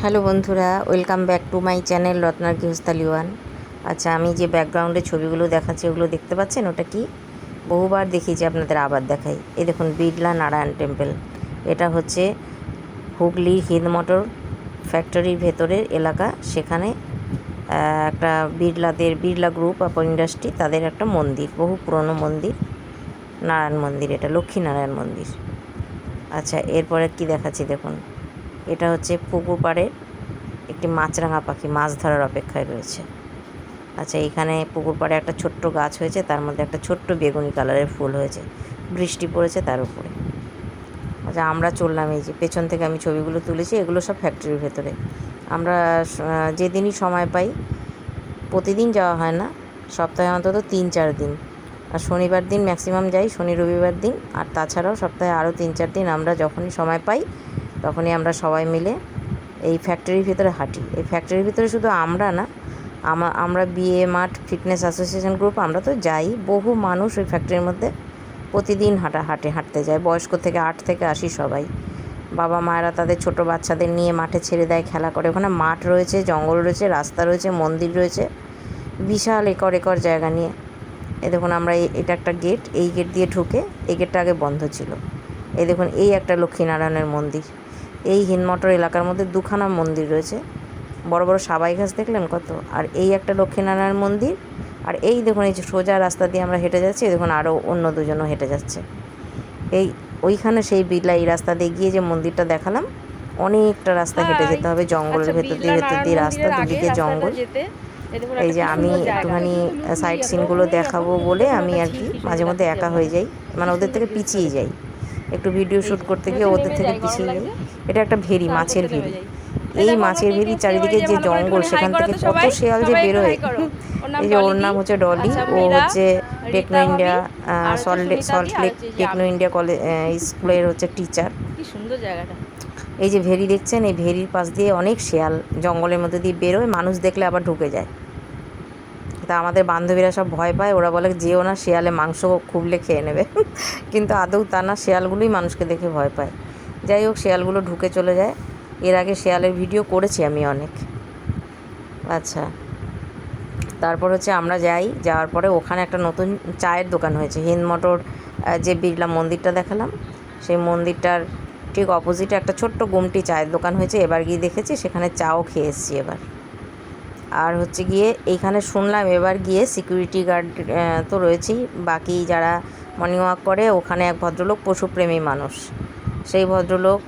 Hello বন্ধুরা, welcome back to my channel রত্নার গৃহস্থালী ওয়ান। আচ্ছা, আমি যে ব্যাকগ্রাউন্ডে ছবিগুলো দেখাচ্ছি ওগুলো দেখতে পাচ্ছেন, ওটা কি বহুবার দেখিয়েছি, আপনাদের আবার দেখাই। এই দেখুন, বিড়লা নারায়ণ টেম্পল। এটা হচ্ছে হুগলির হিন্দমোটর ফ্যাক্টরির ভেতরের এলাকা। সেখানে একটা বিড়লা গ্রুপ অফ ইন্ডাস্ট্রি, তাদের একটা মন্দির, বহু পুরনো মন্দির, নারায়ণ মন্দির। এটা লক্ষ্মী নারায়ণ মন্দির। আচ্ছা, এরপরে কি দেখাচ্ছি দেখুন, এটা হচ্ছে পুকুর পাড়ে একটি মাছরাঙা পাখি মাছ ধরার অপেক্ষায় রয়েছে। আচ্ছা, এখানে পুকুর পাড়ে একটা ছোট্ট গাছ হয়েছে, তার মধ্যে একটা ছোট্ট বেগুনি কালারের ফুল হয়েছে, বৃষ্টি পড়েছে তার উপরে। আচ্ছা, আমরা চললাম, এই যে পেছন থেকে আমি ছবিগুলো তুলেছি, এগুলো সব ফ্যাক্টরির ভেতরে। আমরা যেদিনই সময় পাই, প্রতিদিন যাওয়া হয় না, সপ্তাহে অন্তত 3-4 দিন, আর শনিবার দিন ম্যাক্সিমাম যাই, শনি রবিবার দিন, আর তাছাড়াও সপ্তাহে আরও 3-4 দিন আমরা যখনই সময় পাই তখনই আমরা সবাই মিলে এই ফ্যাক্টরির ভিতরে হাঁটি। এই ফ্যাক্টরির ভিতরে শুধু আমরা না, আমরা বিএ মাঠ ফিটনেস অ্যাসোসিয়েশন গ্রুপ, আমরা তো যাই। বহু মানুষ ওই ফ্যাক্টরির মধ্যে প্রতিদিন হাঁটতে যায়, বয়স্ক থেকে 8 থেকে 80 সবাই। বাবা মায়েরা তাদের ছোট বাচ্চাদের নিয়ে মাঠে ছেড়ে দেয়, খেলা করে। ওখানে মাঠ রয়েছে, জঙ্গল রয়েছে, রাস্তা রয়েছে, মন্দির রয়েছে, বিশাল একর একর জায়গা নিয়ে। এই দেখুন, আমরা এটা একটা গেট, এই গেট দিয়ে ঢুকে, এই গেটটা আগে বন্ধ ছিল। এই দেখুন, এই একটা লক্ষ্মীনারায়ণের মন্দির। এই হিন্দমোটর এলাকার মধ্যে 2খানা মন্দির রয়েছে, বড় বড় সাবাই গাছ দেখলেন কত। আর এই একটা লক্ষ্মীনারায়ণ মন্দির। আর এই দেখুন, এই যে সোজা রাস্তা দিয়ে আমরা হেঁটে যাচ্ছি, দেখুন আরও অন্য দুজনও হেঁটে যাচ্ছে। ওইখানে সেই বিড়লা, এই রাস্তা দিয়ে গিয়ে যে মন্দিরটা দেখালাম, অনেকটা রাস্তা হেঁটে যেতে হবে, জঙ্গলের ভেতর দিয়ে রাস্তা, দুদিকে জঙ্গল। এই যে আমি একটুখানি সাইট সিনগুলো দেখাবো বলে আমি আর কি মাঝে মধ্যে একা হয়ে যাই, মানে ওদের থেকে পিছিয়ে যাই, একটু ভিডিও শ্যুট করতে গিয়ে ওদের থেকে পিছিয়ে যাই। এটা একটা ভেরি, মাছের ভেরি। এই মাছের ভেরির চারিদিকে যে জঙ্গল, সেখান থেকে কত শেয়াল যে বেরোয়। এই যে ওর নাম হচ্ছে ডলি, ও হচ্ছে টেকনো ইন্ডিয়া সল্ট লেক টেকনো ইন্ডিয়া কলেজ স্কুলের হচ্ছে টিচার। কি সুন্দর জায়গাটা। এই যে ভেরি দেখছেন, এই ভেরির পাশ দিয়ে অনেক শেয়াল জঙ্গলের মধ্যে দিয়ে বেরোয়, মানুষ দেখলে আবার ঢুকে যায়। তা আমাদের বান্ধবীরা সব ভয় পায়, ওরা বলে যেও না, শেয়ালে মাংস খুবলে খেয়ে নেবে। কিন্তু আদৌ তা না, শেয়ালগুলোই মানুষকে দেখে ভয় পায়। যাই হোক, শেয়ালগুলো ঢুকে চলে যায়। এর আগে শেয়ালের ভিডিও করেছি আমি অনেক। আচ্ছা, তারপর হচ্ছে আমরা যাওয়ার পরে ওখানে একটা নতুন চায়ের দোকান হয়েছে, হিন্দমোটর যে বিড়লা মন্দিরটা দেখালাম, সেই মন্দিরটার ঠিক অপোজিটে একটা ছোট্ট গুমটি চায়ের দোকান হয়েছে। এবার গিয়ে দেখেছি, সেখানে চাও খেয়ে এসেছি এবার। আর হচ্ছে গিয়ে এইখানে শুনলাম এবার গিয়ে সিকিউরিটি গার্ড তো রয়েছেই, বাকি যারা মর্নিং ওয়াক করে, ওখানে এক ভদ্রলোক পশুপ্রেমী মানুষ। সেই ভদ্রলোক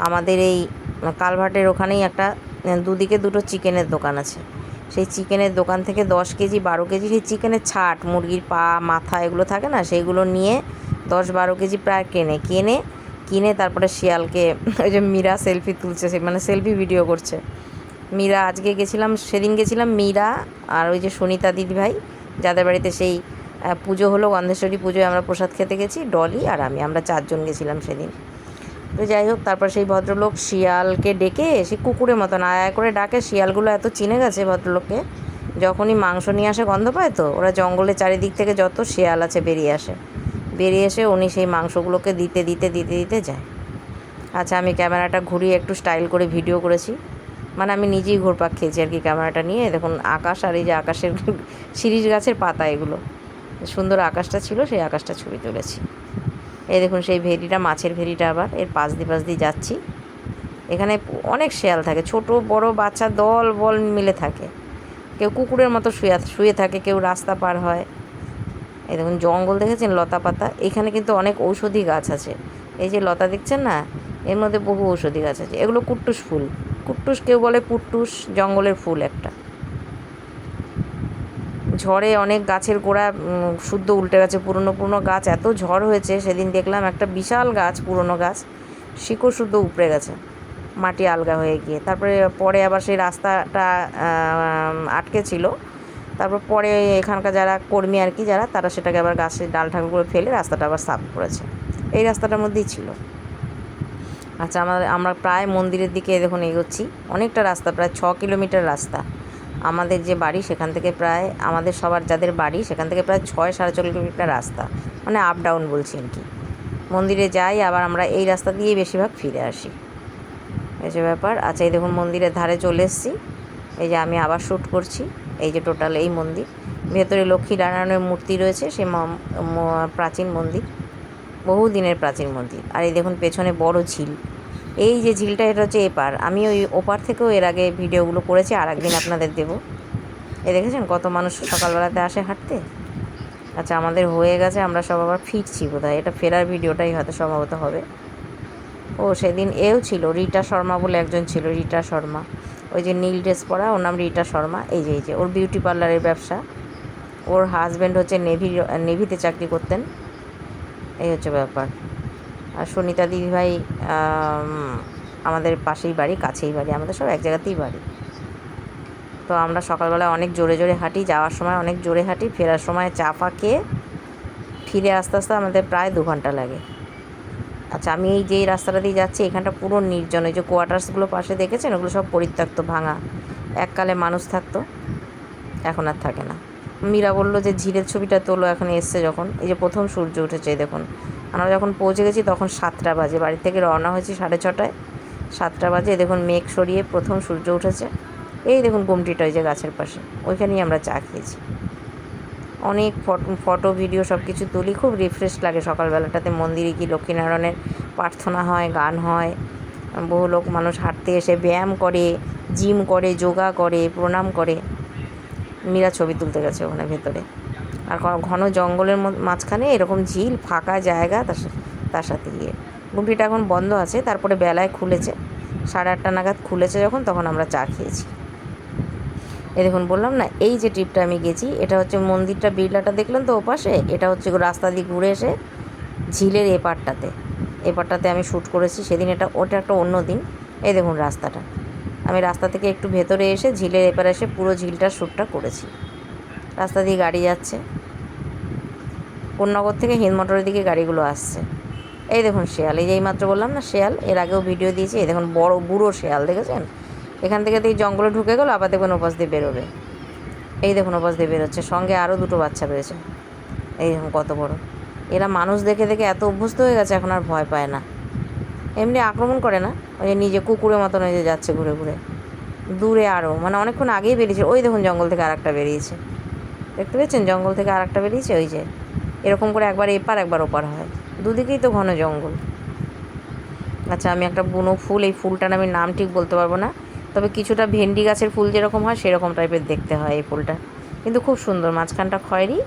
আমাদের এই কালভার্টের ওখানেই একটা দুদিকে দুটো চিকেনের দোকান আছে। সেই চিকেনের দোকান থেকে 10 কেজি 12 কেজি সেই চিকেনের ছাট, মুরগির পা মাথা এগুলো থাকে না, সেইগুলো নিয়ে 10-12 কেজি প্রায় কিনে তারপরে শিয়ালকে, ওই যে মীরা সেলফি তুলছে, মানে সেলফি ভিডিও করছে। মীরা, আজকে গেছিলাম, সেদিন গেছিলাম মীরা আর ওই যে সুনিতা দিদিভাই, যাদের বাড়িতে সেই পুজো হলো, গন্ধেশ্বরী পুজোয় আমরা প্রসাদ খেতে গেছি, ডলি আর আমরা 4 জন গেছিলাম সেদিন। তো যাই হোক, তারপর সেই ভদ্রলোক শিয়ালকে ডেকে, সে কুকুরের মতন আয় করে ডাকে। শিয়ালগুলো এত চিনে গেছে ভদ্রলোককে, যখনই মাংস নিয়ে আসে গন্ধ পায়, তো ওরা জঙ্গলের চারিদিক থেকে যত শিয়াল আছে বেরিয়ে এসে উনি সেই মাংসগুলোকে দিতে যায়। আচ্ছা, আমি ক্যামেরাটা ঘুরিয়ে একটু স্টাইল করে ভিডিও করেছি, মানে আমি নিজেই ঘুরপাক খেয়েছি আর কি ক্যামেরাটা নিয়ে। দেখুন আকাশ, আর এই যে আকাশের শিরীষ গাছের পাতা, এগুলো সুন্দর আকাশটা ছিল, সেই আকাশটা ছবি তুলেছি। এই দেখুন সেই ভেরিটা, মাছের ভেরিটা, আবার এর পাশ দিয়ে যাচ্ছি। এখানে অনেক শেয়াল থাকে, ছোট বড় বাচ্চা দল বল মিলে থাকে, কেউ কুকুরের মতো শুয়ে থাকে, কেউ রাস্তা পার হয়। এই দেখুন জঙ্গল দেখেছেন, লতা পাতা। এখানে কিন্তু অনেক ঔষধি গাছ আছে, এই যে লতা দেখছেন না, এর মধ্যে বহু ঔষধি গাছ আছে। এগুলো কুট্টুস ফুল, কুট্টুস কেউ বলে পুট্টুস, জঙ্গলের ফুল একটা। ঝড়ে অনেক গাছের গোড়া শুদ্ধ উল্টে গেছে, পুরনো গাছ, এত ঝড় হয়েছে। সেদিন দেখলাম একটা বিশাল গাছ, পুরনো গাছ, শিকড় শুদ্ধ উপড়ে গেছে, মাটি আলগা হয়ে গিয়ে। পরে আবার সেই রাস্তাটা আটকে ছিল। তারপর পরে এখানকার যারা কর্মী আর কি, তারা সেটাকে আবার গাছের ডাল ঠাকুরগুলো ফেলে রাস্তাটা আবার সাফ করেছে। এই রাস্তাটার মধ্যেই ছিল। আচ্ছা, আমরা প্রায় মন্দিরের দিকে দেখুন এগোচ্ছি, অনেকটা রাস্তা, প্রায় 6 কিলোমিটার রাস্তা। আমাদের যে বাড়ি সেখান থেকে প্রায়, আমাদের সবার যাদের বাড়ি সেখান থেকে প্রায় 6-6.5 কিলোমিটার রাস্তা, মানে আপ ডাউন বলছি আর কি। মন্দিরে যাই, আবার আমরা এই রাস্তা দিয়েই বেশিরভাগ ফিরে আসি। এই যে ব্যাপার। আচ্ছা, এই দেখুন মন্দিরের ধারে চলে এসেছি। এই যে আমি আবার শ্যুট করছি। এই যে টোটাল এই মন্দির, ভেতরে লক্ষ্মীনারায়ণের মূর্তি রয়েছে, সে প্রাচীন মন্দির, বহু দিনের প্রাচীন মন্দির। আর এই দেখুন পেছনে বড় ঝিল। এই যে ঝিলটা, এটা হচ্ছে এপার। আমি ওই ওপার থেকেও এর আগে ভিডিওগুলো করেছি, আর একদিন আপনাদের দেবো। এই দেখেছেন কত মানুষ সকালবেলাতে আসে হাঁটতে। আচ্ছা, আমাদের হয়ে গেছে, আমরা সব আবার ফিরছি বোধহয়। এটা ফেরার ভিডিওটাই হয়তো সম্ভবত হবে। ও সেদিন এও ছিল, রিটা শর্মা বলে একজন ছিল, রিটা শর্মা, ওই যে নীল ড্রেস পরা, ওর নাম রিটা শর্মা। এই যে ওর বিউটি পার্লারের ব্যবসা। ওর হাজব্যান্ড হচ্ছে নেভিতে চাকরি করতেন। এই হচ্ছে ব্যাপার। আর সুনিতা দিদিভাই আমাদের পাশেই বাড়ি, কাছেই বাড়ি, আমাদের সব এক জায়গাতেই বাড়ি। তো আমরা সকালবেলায় অনেক জোরে জোরে হাঁটি, যাওয়ার সময় অনেক জোরে হাঁটি, ফেরার সময় চা ফা খেয়ে ফিরে আস্তে আস্তে আমাদের প্রায় 2 ঘন্টা লাগে। আচ্ছা, আমি এই যেই রাস্তাটা দিয়ে যাচ্ছি, এখানটা পুরো নির্জন। এই যে কোয়ার্টার্সগুলো পাশে দেখেছেন, ওগুলো সব পরিত্যক্ত, ভাঙা। এককালে মানুষ থাকতো, এখন আর থাকে না। মীরা বললো যে ঝিলের ছবিটা তোলো, এখন এসছে যখন। এই যে প্রথম সূর্য উঠেছে, দেখুন। আমরা যখন পৌঁছে গেছি তখন 7টা বাজে, বাড়ি থেকে রওনা হয়েছি 6:30টায়, 7টা বাজে। দেখুন মেঘ সরিয়ে প্রথম সূর্য উঠেছে। এই দেখুন গুমটিটা ওই যে গাছের পাশে, ওইখানেই আমরা চা খেয়েছি। অনেক ফটো ভিডিও সব কিছু তুলি, খুব রিফ্রেশ লাগে সকালবেলাটাতে। মন্দিরে কি লক্ষ্মীনারায়ণের প্রার্থনা হয়, গান হয়, বহু লোক মানুষ হাঁটতে এসে ব্যায়াম করে, জিম করে, যোগা করে, প্রণাম করে। মীরা ছবি তুলতে গেছে ওখানে ভেতরে। আর ঘন জঙ্গলের মাঝখানে এরকম ঝিল, ফাঁকা জায়গা, তার সাথে গিয়ে গুমটিটা এখন বন্ধ আছে, তারপরে বেলায় খুলেছে, 8:30 নাগাদ খুলেছে যখন, তখন আমরা চা খেয়েছি। এই দেখুন, বললাম না, এই যে ট্রিপটা আমি গেছি, এটা হচ্ছে মন্দিরটা, বিড়লাটা দেখলেন তো ওপাশে, এটা হচ্ছে রাস্তা দিয়ে ঘুরে এসে ঝিলের এপারটাতে আমি শ্যুট করেছি সেদিন। ওটা একটা অন্য দিন। এই দেখুন রাস্তাটা, আমি রাস্তা থেকে একটু ভেতরে এসে ঝিলের এপারে এসে পুরো ঝিলটার শ্যুটটা করেছি। রাস্তা দিয়ে গাড়ি যাচ্ছে, কোন্নগর থেকে হিন্দমোটরের দিকে গাড়িগুলো আসছে। এই দেখুন শেয়াল, এই যে এইমাত্র বললাম না শেয়াল, এর আগেও ভিডিও দিয়েছি। এই দেখুন বড় বুড়ো শেয়াল, দেখেছেন? এখান থেকে তো এই জঙ্গলে ঢুকে গেলো, আবার দেখবেন ওপাশ দিয়ে বেরোবে। এই দেখুন ওপাশ দিয়ে বেরোচ্ছে, সঙ্গে আরও 2টো বাচ্চা রয়েছে। এই দেখুন কত বড়। এরা মানুষ দেখে দেখে এত অভ্যস্ত হয়ে গেছে, এখন আর ভয় পায় না। এমনি আক্রমণ করে না, ওই যে নিজে কুকুরের মতন ওই যে যাচ্ছে ঘুরে ঘুরে। দূরে আরও, মানে অনেকক্ষণ আগেই বেরিয়েছে। ওই দেখুন জঙ্গল থেকে আরেকটা বেরিয়েছে, দেখতে পেয়েছেন? জঙ্গল থেকে আরেকটা বেরিয়েছে, ওই যে এরকম করে একবার এপার একবার ওপার হয়, দুদিকেই তো ঘন জঙ্গল। আচ্ছা, আমি একটা বুনো ফুল, এই ফুলটার আমি নাম ঠিক বলতে পারবো না, তবে কিছুটা ভেন্ডি গাছের ফুল যেরকম হয় সেরকম টাইপের দেখতে হয় এই ফুলটা, কিন্তু খুব সুন্দর। মাঝখানটা খয়েরি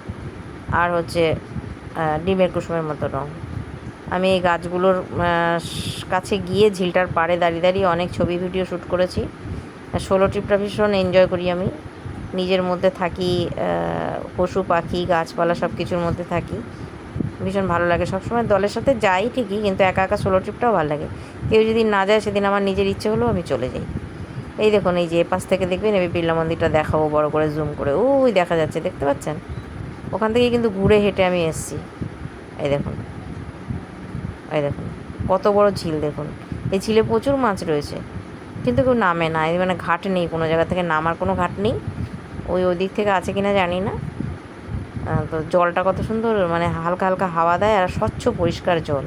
আর হচ্ছে ডিমের কুসুমের মতো রঙ। আমি এই গাছগুলোর কাছে গিয়ে ঝিলটার পাড়ে দাঁড়িয়ে দাঁড়িয়ে অনেক ছবি ভিডিও শ্যুট করেছি। সোলো ট্রিপটা ভীষণ এনজয় করি আমি, নিজের মধ্যে থাকি, পশু পাখি গাছপালা সব কিছুর মধ্যে থাকি, ভীষণ ভালো লাগে। সবসময় দলের সাথে যাই ঠিকই, কিন্তু একা একা সোলো ট্রিপটাও ভালো লাগে। কেউ যদি না যায়, সেদিন আমার নিজের ইচ্ছে হলেও আমি চলে যাই। এই দেখুন, এই যে এপাশ থেকে দেখবেন, আমি বিড়লা মন্দিরটা দেখাবো বড় করে জুম করে, ওই দেখা যাচ্ছে, দেখতে পাচ্ছেন? ওখান থেকে কিন্তু ঘুরে হেঁটে আমি এসেছি। এই দেখুন, এই দেখুন কত বড় ঝিল দেখুন। এই ঝিলে প্রচুর মাছ রয়েছে, কিন্তু কেউ নামে না, মানে ঘাট নেই, কোনো জায়গা থেকে নামার কোনো ঘাট নেই। ওই দিক থেকে আছে কিনা জানি না। তো জলটা কত সুন্দর, মানে হালকা হালকা হাওয়া দেয়, আর স্বচ্ছ পরিষ্কার জল।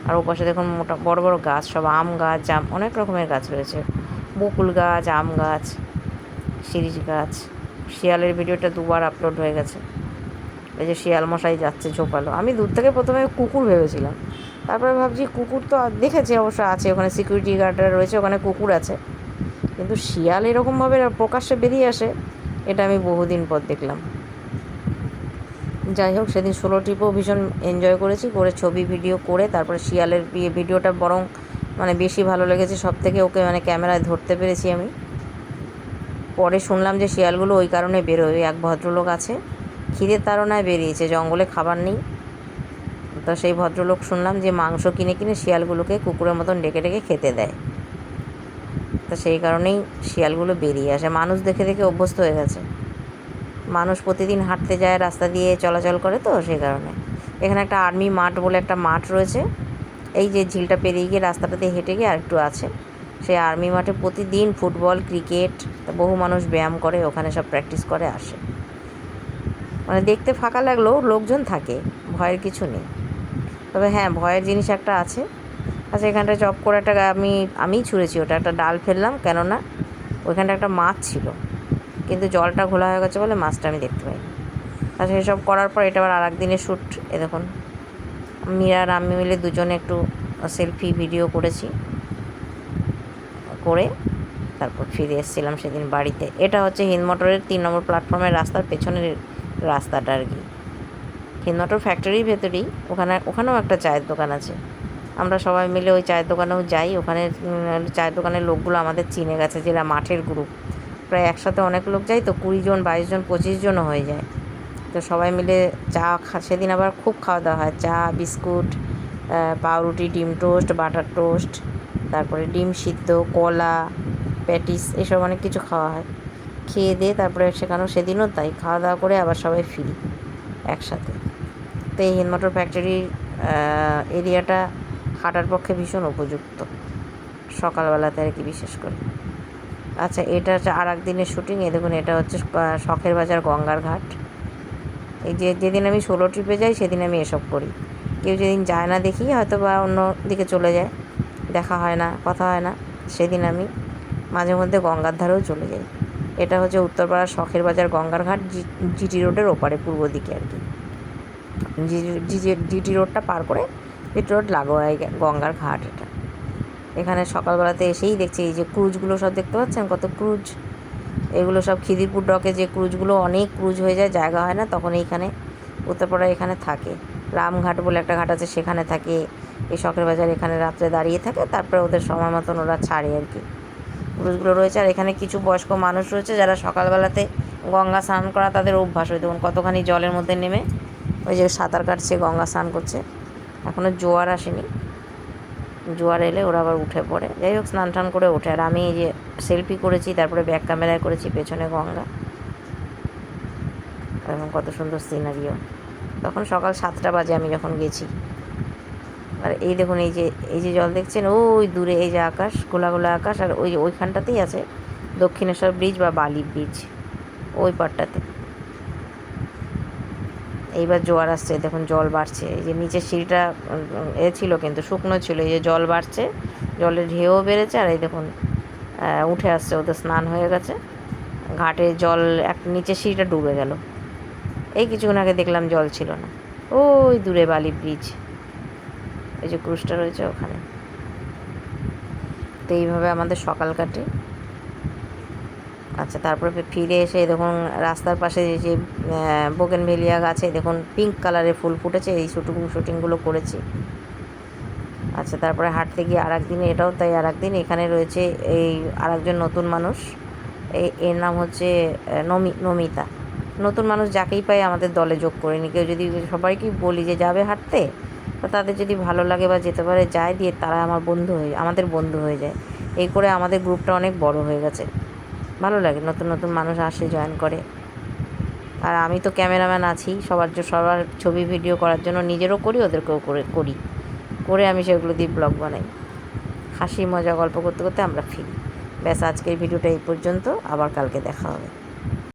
আর ওপাশে দেখুন মোটা বড় বড় গাছ, সব আম গাছ, অনেক রকমের গাছ রয়েছে, বকুল গাছ, আম গাছ, শিরীষ গাছ। শিয়ালের ভিডিওটা 2বার আপলোড হয়ে গেছে। এই যে শিয়াল মশাই যাচ্ছে ঝোপালো। আমি দূর থেকে প্রথমে কুকুর ভেবেছিলাম, তারপরে ভাবছি কুকুর তো দেখেছি, অবশ্য আছে ওখানে, সিকিউরিটি গার্ডরা রয়েছে, ওখানে কুকুর আছে, কিন্তু শিয়াল এরকমভাবে প্রকাশ্যে বেরিয়ে আসে, এটা আমি বহুদিন পর দেখলাম। যাই হোক, সেদিন সোলো ট্রিপও ভীষণ এনজয় করেছি, করে ছবি ভিডিও করে, তারপরে শিয়ালের ভিডিওটা বরং মানে বেশি ভালো লেগেছে সব থেকে, ওকে মানে ক্যামেরায় ধরতে পেরেছি আমি। পরে শুনলাম যে শিয়ালগুলো ওই কারণে বেরোয়, এক ভদ্রলোক আছে, খিদের তাড়নায় বেরিয়েছে, জঙ্গলে খাবার নেই, তো সেই ভদ্রলোক শুনলাম যে মাংস কিনে কিনে শিয়ালগুলোকে কুকুরের মতন ডেকে ডেকে খেতে দেয়। তা সেই কারণেই শিয়ালগুলো বেরিয়ে আসে, মানুষ দেখে দেখে অভ্যস্ত হয়ে গেছে। মানুষ প্রতিদিন হাঁটতে যায়, রাস্তা দিয়ে চলাচল করে, তো সেই কারণে। এখানে একটা আর্মি মাঠ বলে একটা মাঠ রয়েছে, এই যে ঝিলটা পেরিয়ে গিয়ে রাস্তাটাতে হেঁটে গিয়ে আরেকটু আছে, সেই আর্মি মাঠে প্রতিদিন ফুটবল, ক্রিকেট, বহু মানুষ ব্যায়াম করে, ওখানে সব প্র্যাকটিস করে আসে। মানে দেখতে ফাঁকা লাগলেও লোকজন থাকে, ভয়ের কিছু নেই। তবে হ্যাঁ, ভয়ের জিনিস একটা আছে, আচ্ছা, এখানটায় চপ করে একটা আমিই ছুঁড়েছি ওটা, একটা ডাল ফেললাম, কেননা ওইখানটা একটা মাছ ছিল, কিন্তু জলটা ঘোলা হয়ে গেছে বলে মাছটা আমি দেখতে পাইনি। আচ্ছা, এসব করার পর এটা আবার আর একদিনের শ্যুট। এ দেখুন, মীরা আর আমি মিলে দুজনে একটু সেলফি ভিডিও করেছি, করে তারপর ফিরে এসেছিলাম সেদিন বাড়িতে। এটা হচ্ছে হিন্দমোটরের 3 নম্বর প্ল্যাটফর্মের রাস্তার পেছনের রাস্তাটা আর কি। হিন্দমোটর ফ্যাক্টরির ভেতরেই ওখানেও একটা চায়ের দোকান আছে। আমরা সবাই মিলে ওই চায়ের দোকানেও যাই। ওখানে চায়ের দোকানের লোকগুলো আমাদের চিনে গেছে, যেটা মাঠের গ্রুপ, প্রায় একসাথে অনেক লোক যায় তো, 20 জন 22 জন 25 জনও হয়ে যায়। তো সবাই মিলে সেদিন আবার খুব খাওয়া দাওয়া হয়, চা, বিস্কুট, পাউরুটি, ডিম টোস্ট, বাটার টোস্ট, তারপরে ডিম সিদ্ধ, কলা, প্যাটিস, এসব অনেক কিছু খাওয়া হয়। খেয়ে দিয়ে তারপরে সেদিনও তাই খাওয়া দাওয়া করে আবার সবাই ফিরি একসাথে। তো এই হিন্দমোটর ফ্যাক্টরির এরিয়াটা হাঁটার পক্ষে ভীষণ উপযুক্ত সকালবেলাতে আর কি, বিশেষ করে। আচ্ছা, এটা হচ্ছে আর এক দিনের শ্যুটিং। এ দেখুন, এটা হচ্ছে শখের বাজার গঙ্গার ঘাট। এই যেদিন আমি সোলো ট্রিপে যাই সেদিন আমি এসব করি। কেউ যেদিন যায় না দেখি, হয়তো বা অন্য দিকে চলে যায়, দেখা হয় না, কথা হয় না, সেদিন আমি মাঝে মধ্যে গঙ্গার ধারেও চলে যাই। এটা হচ্ছে উত্তরপাড়ার শখের বাজার গঙ্গার ঘাট, জিটি রোডের ওপারে, পূর্ব দিকে আর কি। জিটি রোডটা পার করে জিটি রোড লাগোয়াই গঙ্গার ঘাট এটা। এখানে সকালবেলাতে এসেই দেখছি এই যে ক্রুজগুলো সব দেখতে পাচ্ছেন, কত ক্রুজ। এগুলো সব খিদিরপুর ডকে যে ক্রুজগুলো, অনেক ক্রুজ হয়ে যায়, জায়গা হয় না, তখন এইখানে উত্তরপাড়ায় এখানে থাকে। রামঘাট বলে একটা ঘাট আছে, সেখানে থাকে। এই শখের বাজার এখানে রাত্রে দাঁড়িয়ে থাকে, তারপরে ওদের সময় মতন ওরা ছাড়ে আর কি। ক্রুজগুলো রয়েছে। আর এখানে কিছু বয়স্ক মানুষ রয়েছে যারা সকালবেলাতে গঙ্গা স্নান করা তাদের অভ্যাস। হয় দেখুন কতখানি জলের মধ্যে নেমে ওই যে সাঁতার কাটছে, গঙ্গা স্নান করছে। এখনও জোয়ার আসেনি, জোয়ার এলে ওরা আবার উঠে পড়ে। যাই হোক, স্নান টান করে ওঠে। আর আমি এই যে সেলফি করেছি, তারপরে ব্যাক ক্যামেরায় করেছি, পেছনে গঙ্গা, এবং কত সুন্দর সিনারিও। তখন সকাল 7টা বাজে আমি যখন গেছি। আর এই দেখুন, এই যে জল দেখছেন ওই দূরে, এই যে আকাশ, গোলা গোলা আকাশ, আর ওইখানটাতেই আছে দক্ষিণেশ্বর ব্রিজ বা বালি ব্রিজ, ওই পাটটাতে। এইবার জোয়ার আসছে, দেখুন জল বাড়ছে। এই যে নিচের সিঁড়িটা ছিল কিন্তু শুকনো ছিল, এই যে জল বাড়ছে, জলের ঢেউও বেড়েছে। আর এই দেখুন উঠে আসছে, ওদের স্নান হয়ে গেছে। ঘাটে জল নিচের সিঁড়িটা ডুবে গেল। এই কিছুক্ষণ আগে দেখলাম জল ছিল না। ওই দূরে বালি ব্রিজ, এই যে ক্রুজটা রয়েছে ওখানে। তো এইভাবে আমাদের সকাল কাটে। আচ্ছা, তারপরে ফিরে এসে দেখুন রাস্তার পাশে যে বোগেনভেলিয়া গাছে দেখুন পিঙ্ক কালারের ফুল ফুটেছে, এই শুটিংগুলো করেছি। আচ্ছা, তারপরে হাঁটতে গিয়ে আর একদিন, এটাও তাই আর একদিন, এখানে রয়েছে এই আর একজন নতুন মানুষ। এর নাম হচ্ছে নমিতা। নতুন মানুষ যাকেই পাই আমাদের দলে যোগ করে নি। কেউ যদি, সবাইকেই বলি যে যাবে হাঁটতে, তো তাদের যদি ভালো লাগে বা যেতে পারে যায়, দিয়ে তারা আমাদের বন্ধু হয়ে যায়। এই করে আমাদের গ্রুপটা অনেক বড় হয়ে গেছে। ভালো লাগে, নতুন নতুন মানুষ আসে, জয়েন করে। আর আমি তো ক্যামেরাম্যান আছি, সবার ছবি ভিডিও করার জন্য, নিজেরও করি, ওদেরকেও করে আমি সেগুলো দিয়ে ব্লগ বানাই। হাসি মজা গল্প করতে করতে আমরা ফিরি। ব্যাস, আজকের ভিডিওটা এই পর্যন্ত, আবার কালকে দেখা হবে।